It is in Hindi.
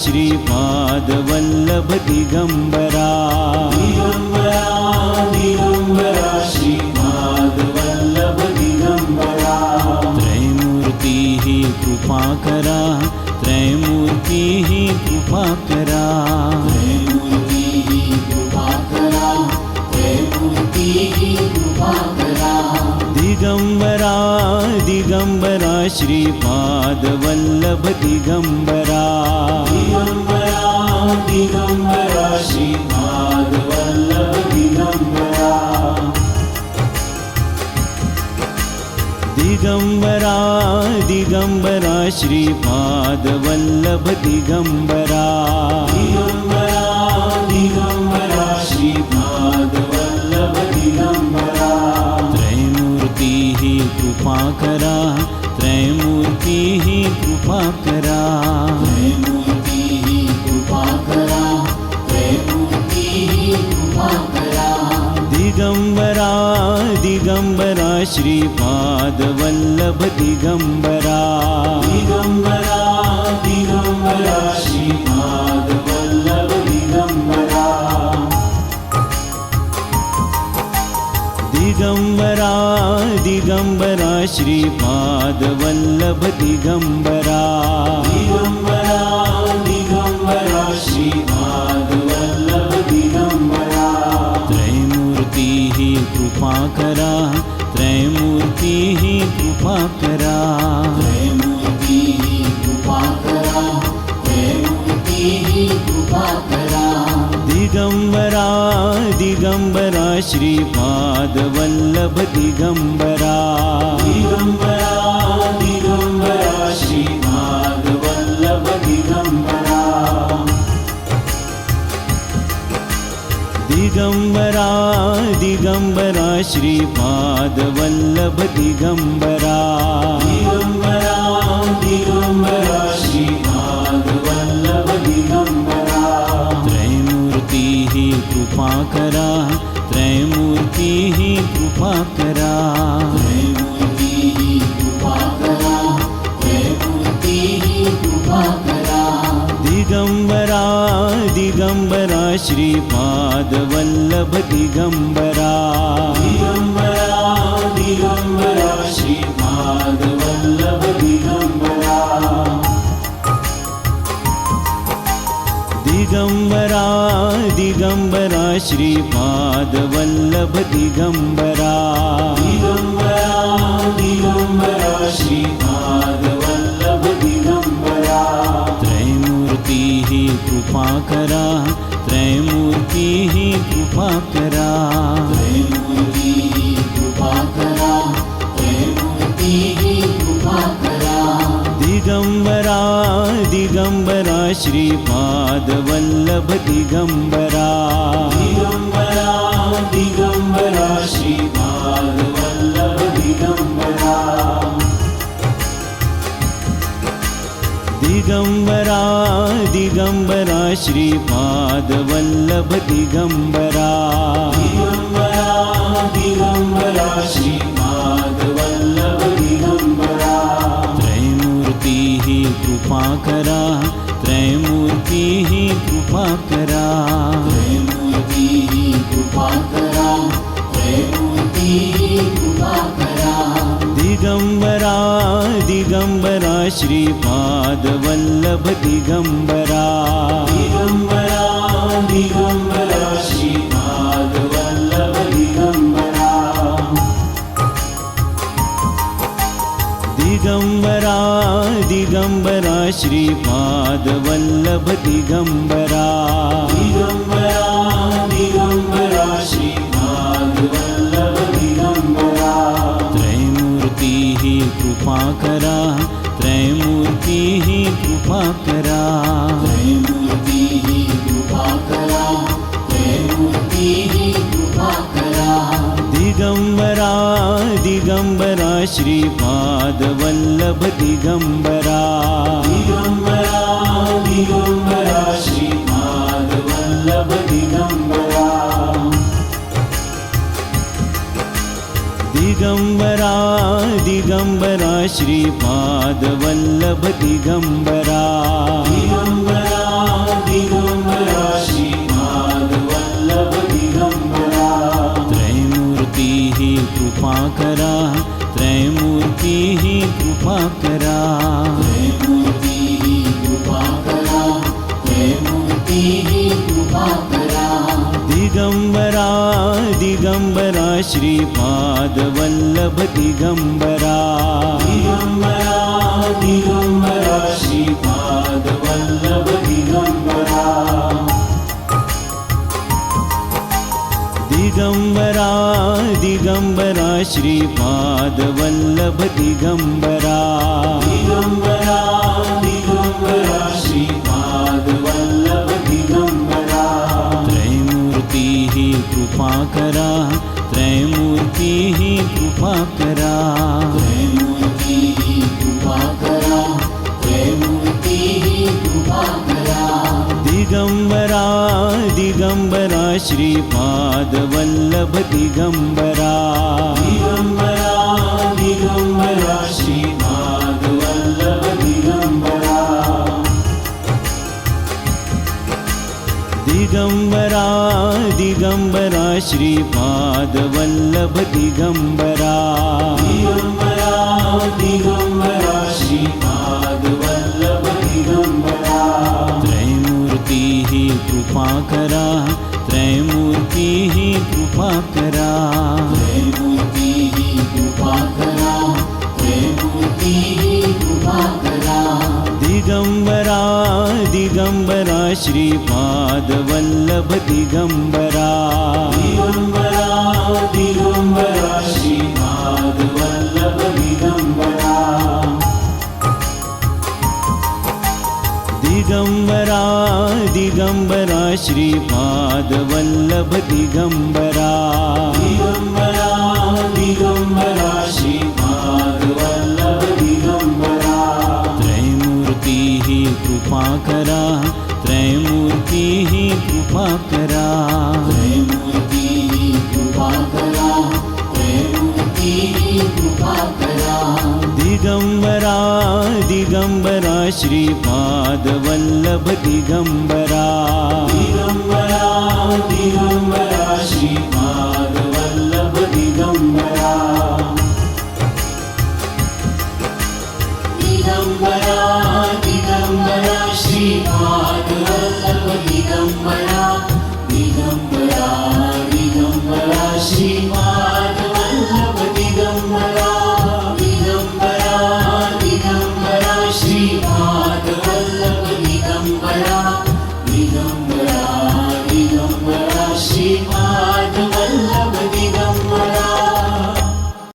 श्रीपादवल्लभ दिगंबरा दिगंबरा दिगंबरा श्रीपादवल्लभ दिगंबरा त्रैमूर्ति ही कृपा करा त्रैमूर्ति ही कृपा करा त्रैमूर्ति ही कृपा करा त्रैमूर्ति ही कृपा करा दिगंबरा दिगंबरा श्रीपादवल्लभ दिगंबरा दिगंबरा दिगंबरा श्रीपादवल्लभ दिगंबरा दिगंबरा दिगंबरा श्रीपादवल्लभ दिगंबरा दिगंबरा दिगंबरा श्रीपादवल्लभ दिगंबरा त्रैमूर्ति ही कृपा करा त्रैमूर्ति ही कृपा करा त्रैमूर्ति ही कृपा करा त्रैमूर्ति ही कृपा करा दिगंबरा दिगंबरा श्रीपादवल्लभ दिगंबरा दिगंबरा दिगंबरा श्रीपादवल्लभ दिगंबरा दिगंबरा दिगंबरा श्रीपादवल्लभ दिगंबरा दिगंबरा दिगंबरा श्रीपादवल्लभ दिगंबरा त्रैमूर्ति ही कृपा करा त्रैमूर्ति ही कृपा करा त्रैमूर्ति ही कृपा करा त्रैमूर्ति ही कृपा करा दिगंबरा दिगंबरा श्रीपादवल्लभ दिगंबरा दिगंबरा दिगंबरा श्रीपादवल्लभ दिगंबरा दिगंबरा दिगंबरा श्रीपादवल्लभ दिगंबरा दिगंबरा दिगंबरा श्रीपादवल्लभ दिगंबरा त्रैमूर्ति ही कृपा करा त्रैमूर्ति ही कृपा करा त्रैमूर्ति ही कृपा करा त्रैमूर्ति ही कृपा करा दिगंबरा दिगंबरा श्रीपादवल्लभ दिगंबरा दिगंबरा दिगंबरा श्रीपादवल्लभ दिगंबरा दिगंबरा दिगंबरा श्रीपादवल्लभ दिगंबरा दिगंबरा दिगंबरा श्रीपादवल्लभ दिगंबरा त्रैमूर्ति ही कृपा करा त्रैमूर्ति ही कृपा करा त्रैमूर्ति ही कृपा करा त्रैमूर्ति ही कृपा करा दिगंबरा दिगंबरा श्रीपादवल्लभ दिगंबरा दिगंबरा दिगंबरा श्रीपादवल्लभ दिगंबरा दिगंबरा दिगंबरा श्रीपादवल्लभ दिगंबरा दिगंबरा दिगंबरा श्रीपादवल्लभ दिगंबरा त्रैमूर्ति ही कृपा करा त्रैमूर्ति ही कृपा करा त्रैमूर्ति ही कृपा करा त्रैमूर्ति ही कृपा करा दिगंबरा दिगंबरा श्रीपादवल्लभ दिगंबरा दिगंबरा दिगंबरा श्रीपादवल्लभ दिगंबरा दिगंबरा दिगंबरा श्रीपादवल्लभ दिगंबरा दिगंबरा दिगंबरा श्रीपादवल्लभ दिगंबरा त्रैमूर्ति ही कृपा करा त्रैमूर्ति ही कृपा करा त्रैमूर्ति ही कृपा करा त्रैमूर्ति ही कृपा करा दिगंबरा दिगंबरा श्रीपादवल्लभ दिगंबरा दिगंबरा दिगंबरा श्रीपादवल्लभ दिगंबरा दिगंबरा दिगंबरा श्रीपादवल्लभ दिगंबरा दिगंबरा कृपाकरा दिगंबरा दिगंबरा श्रीपाद वल्लभ दिगंबरा दिगंबरा दिगंबरा श्रीपाद वल्लभ दिगंबरा दिगंबरा दिगंबरा श्रीपाद वल्लभ दिगंबरा दिगंबरा दिगंबरा श्रीपाद वल्लभ दिगंबरा त्रैमूर्ति ही कृपाकरा त्रैमूर्ति ही कृपाकरा त्रैमूर्ति कृपाकरा त्रैमूर्ति कृपाकरा दिगंबरा दिगंबरा श्रीपाद वल्लभ दिगंबरा दिगंबरा दिगंबरा श्रीपाद वल्लभ दिगंबरा दिगंबरा दिगंबरा श्रीपाद वल्लभ दिगंबरा दिगंबरा दिगंबरा श्रीपाद वल्लभ दिगंबरा त्रैमूर्ति ही कृपाकरा त्रैमूर्ति ही कृपाकरा त्रैमूर्ति कृपाकरा त्रैमूर्ति कृपाकरा दिगंबरा दिगंबरा श्रीपाद वल्लभ दिगंबरा दिगंबरा दिगंबरा श्रीपाद वल्लभ दिगंबरा दिगंबरा दिगंबरा श्रीपाद वल्लभ दिगंबरा दिगंबरा दिगंबरा श्रीपाद वल्लभ दिगंबरा त्रैमूर्ति ही कृपाकरा त्रैमूर्ति ही कृपाकरा त्रैमूर्ति कृपाकरा त्रैमूर्ति कृपाकरा दिगंबरा दिगंबरा श्रीपाद वल्लभ दिगंबरा दिगंबरा